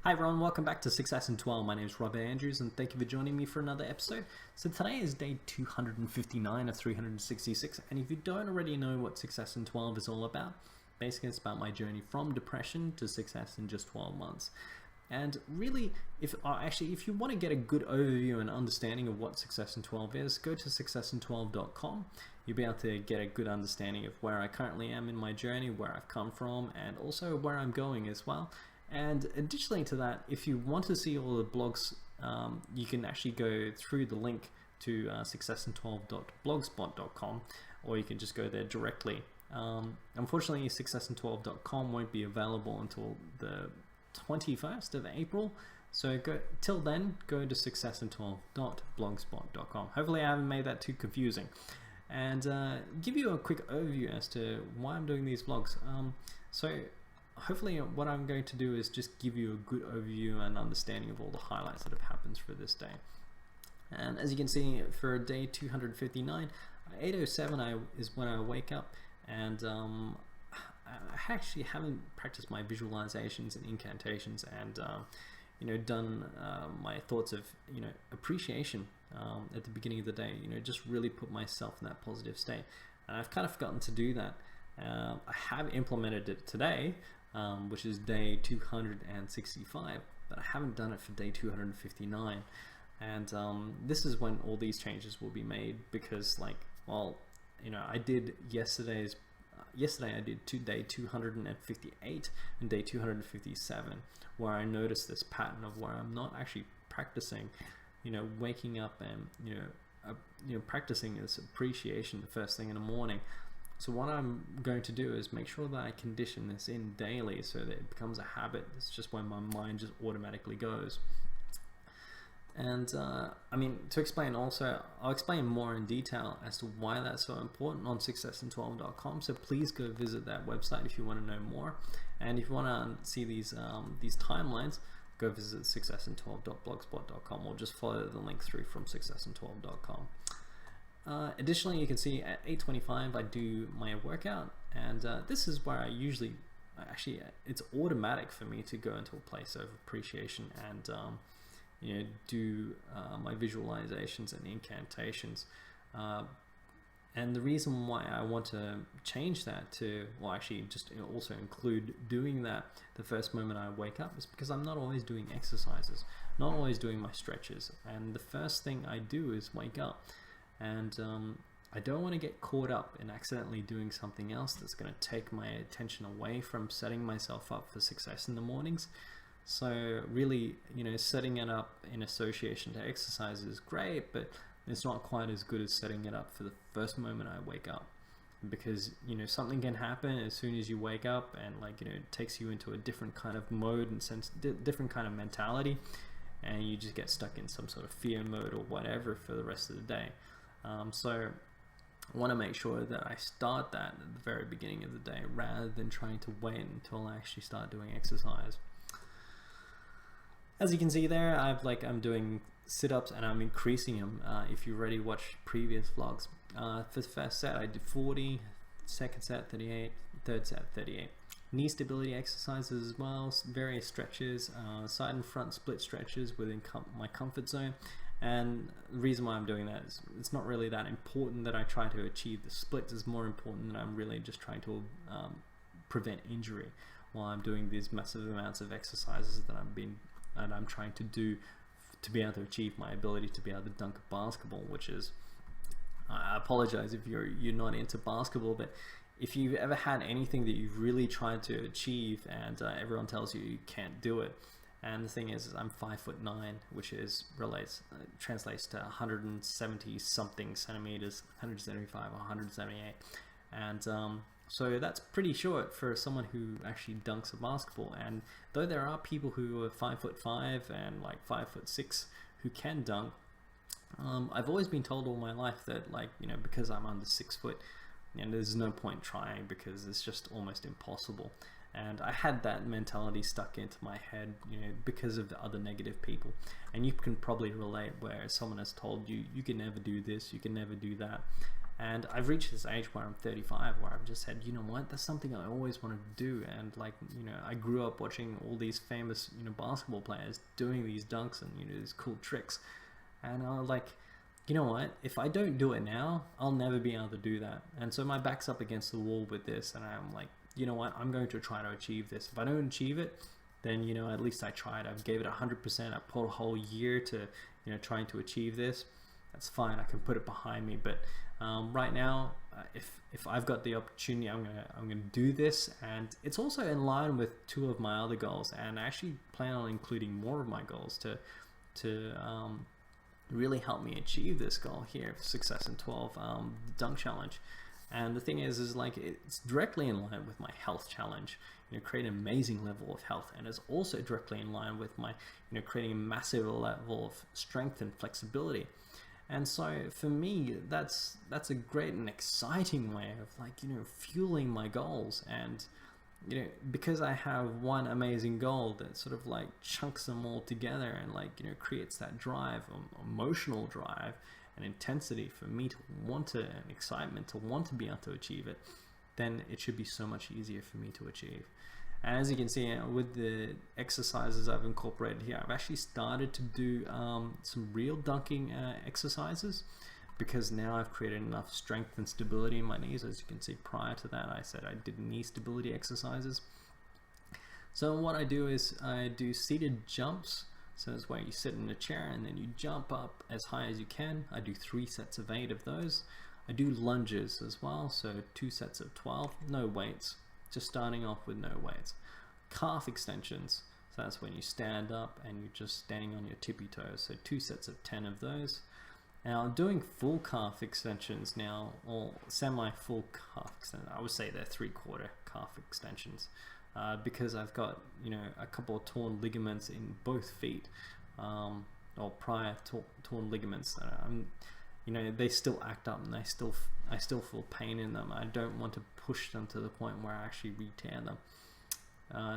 Hi everyone, welcome back to Success in 12. My name is Robert Andrews and thank you for joining me for another episode. So today is day 259 of 366, and if you don't already know what Success in 12 is all about, basically it's about my journey from depression to success in just 12 months. And really, if you want to get a good overview and understanding of what Success in 12 is, go to SUCCESSIN12.com. You'll be able to get a good understanding of where I currently am in my journey, where I've come from, and also where I'm going as well. And additionally to that, if you want to see all the blogs, you can actually go through the link to successin12.blogspot.com, or you can just go there directly. Unfortunately, successin12.com won't be available until the 21st of April. So till then, go to successin12.blogspot.com. Hopefully I haven't made that too confusing. And give you a quick overview as to why I'm doing these vlogs. Hopefully what I'm going to do is just give you a good overview and understanding of all the highlights that have happened for this day. And as you can see, for day 259, 8:07 is when I wake up, and I actually haven't practiced my visualizations and incantations and done my thoughts of appreciation at the beginning of the day. Just really put myself in that positive state, and I've kind of forgotten to do that. I have implemented it today, which is day 265, but I haven't done it for day 259. And this is when all these changes will be made, because I did yesterday I did day 258 and day 257, where I noticed this pattern of where I'm not actually practicing, waking up and practicing this appreciation the first thing in the morning. So what I'm going to do is make sure that I condition this in daily so that it becomes a habit. It's just where my mind just automatically goes. And to explain also, I'll explain more in detail as to why that's so important on successin12.com. So please go visit that website if you want to know more. And if you want to see these timelines, go visit successin12.blogspot.com, or just follow the link through from successin12.com. Additionally, you can see at 8:25 I do my workout, and this is where I usually, it's automatic for me to go into a place of appreciation and do my visualizations and incantations. And the reason why I want to change that to, just also include doing that the first moment I wake up, is because I'm not always doing exercises, not always doing my stretches, and the first thing I do is wake up. And I don't want to get caught up in accidentally doing something else that's going to take my attention away from setting myself up for success in the mornings. So really, setting it up in association to exercise is great, but it's not quite as good as setting it up for the first moment I wake up, because something can happen as soon as you wake up, and it takes you into a different kind of mode and different kind of mentality, and you just get stuck in some sort of fear mode or whatever for the rest of the day. So I want to make sure that I start that at the very beginning of the day, rather than trying to wait until I actually start doing exercise. As you can see there, I'm doing sit-ups, and I'm increasing them. If you already watched previous vlogs, for the first set I did 40, second set 38, third set 38. Knee stability exercises as well, various stretches, side and front split stretches within my comfort zone. And the reason why I'm doing that is it's not really that important that I try to achieve the split. It's more important that I'm really just trying to prevent injury while I'm doing these massive amounts of exercises that I'm trying to do to be able to achieve my ability to be able to dunk a basketball, which is, I apologize if you're not into basketball, but if you've ever had anything that you've really tried to achieve and everyone tells you can't do it. And the thing is I'm 5'9", which translates to 170 something centimeters, 175 or 178, and so that's pretty short for someone who actually dunks a basketball. And though there are people who are 5'5" and 5'6" who can dunk, I've always been told all my life that because I'm under 6 foot, there's no point trying, because it's just almost impossible. And I had that mentality stuck into my head, because of the other negative people. And you can probably relate, where someone has told you, you can never do this, you can never do that. And I've reached this age where I'm 35, where I've just said, you know what, that's something I always wanted to do. And like, you know, I grew up watching all these famous, you know, basketball players doing these dunks and, you know, these cool tricks. And I was like, you know what, if I don't do it now, I'll never be able to do that. And so my back's up against the wall with this, and I'm like, you know what, I'm going to try to achieve this. If I don't achieve it, then, you know, at least I tried. I gave it 100%. I put a whole year to, you know, trying to achieve this. That's fine. I can put it behind me. But right now, if I've got the opportunity, I'm gonna do this, and it's also in line with 2 of my other goals. And I actually plan on including more of my goals to really help me achieve this goal here, Success in 12, the dunk challenge. And the thing is like, it's directly in line with my health challenge, you know, create an amazing level of health, and it's also directly in line with my, you know, creating a massive level of strength and flexibility. And so for me, that's a great and exciting way of, like, you know, fueling my goals. And, you know, because I have one amazing goal that sort of like chunks them all together and, like, you know, creates that drive, emotional drive and intensity for me to want to, and excitement to want to be able to achieve it, then it should be so much easier for me to achieve. And as you can see, with the exercises I've incorporated here, I've actually started to do some real dunking exercises, because now I've created enough strength and stability in my knees. As you can see, prior to that, I said I did knee stability exercises. So what I do is I do seated jumps. So that's where you sit in a chair and then you jump up as high as you can. I do 3 sets of 8 of those. I do lunges as well, so 2 sets of 12, no weights, just starting off with no weights. Calf extensions, so that's when you stand up and you're just standing on your tippy toes, so 2 sets of 10 of those. Now doing full calf extensions now, or semi-full calf extensions, I would say they're 3/4 calf extensions, because I've got, you know, a couple of torn ligaments in both feet, or prior torn ligaments that you know, they still act up, and I still feel pain in them. I don't want to push them to the point where I actually re-tear them.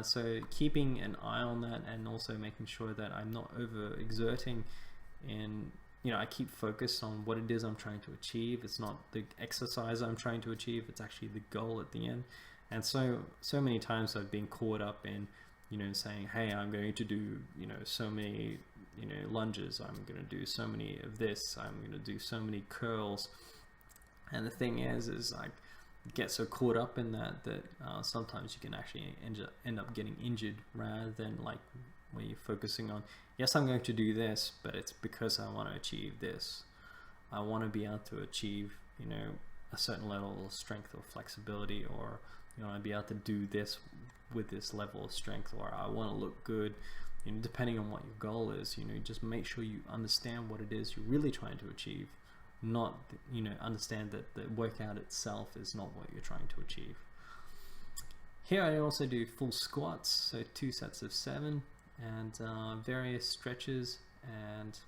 So keeping an eye on that, and also making sure that I'm not over exerting in, you know, I keep focused on what it is I'm trying to achieve. It's not the exercise I'm trying to achieve, it's actually the goal at the end. And so many times I've been caught up in, you know, saying, hey, I'm going to do, you know, so many, you know, lunges, I'm going to do so many of this, I'm going to do so many curls. And the thing is like, get so caught up in that sometimes you can actually end up getting injured, rather than like where you're focusing on, yes, I'm going to do this, but it's because I want to achieve this. I want to be able to achieve, you know, a certain level of strength or flexibility, or, you know, I'd be able to do this with this level of strength, or I want to look good, you know, depending on what your goal is. You know, just make sure you understand what it is you're really trying to achieve, not, you know, understand that the workout itself is not what you're trying to achieve. Here I also do full squats, so 2 sets of 7, and various stretches, and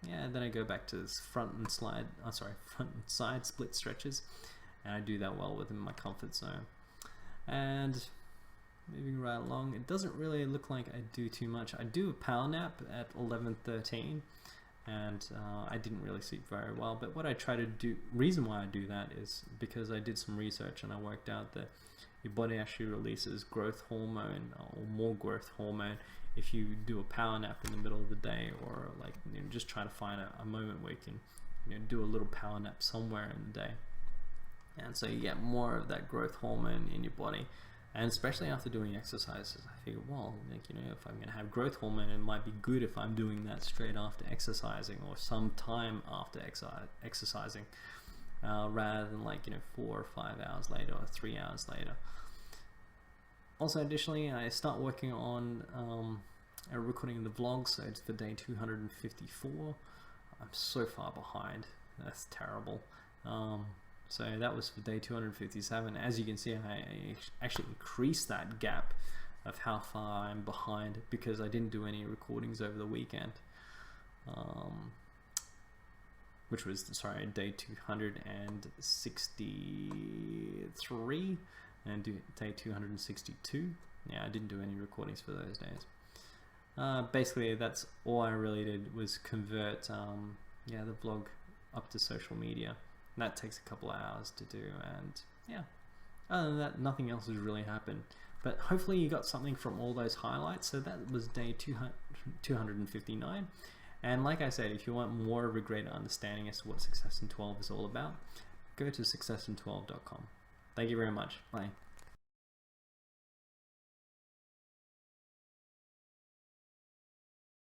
yeah, then I go back to this front and side split stretches, and I do that well within my comfort zone. And moving right along, it doesn't really look like I do too much. I do a power nap at 11:13, and I didn't really sleep very well. But what I try to do, reason why I do that is because I did some research and I worked out that your body actually releases growth hormone, or more growth hormone, if you do a power nap in the middle of the day, or like, you know, just try to find a moment where you can, you know, do a little power nap somewhere in the day. And so you get more of that growth hormone in your body. And especially after doing exercises, I figure, well, like, you know, if I'm going to have growth hormone, it might be good if I'm doing that straight after exercising, or some time after exercising, rather than, like, you know, 4 or 5 hours later, or 3 hours later. Also, additionally, I start working on recording the vlog, so it's for day 254. I'm so far behind. That's terrible. So that was for day 257. As you can see, I actually increased that gap of how far I'm behind, because I didn't do any recordings over the weekend, which was, sorry, day 263 and day 262. Yeah, I didn't do any recordings for those days. Basically, that's all I really did, was convert the vlog up to social media. that takes a couple of hours to do, and yeah, other than that, nothing else has really happened. But hopefully you got something from all those highlights. So that was day 259. And like I said, if you want more of a greater understanding as to what Success in 12 is all about, go to successin12.com. Thank you very much. Bye.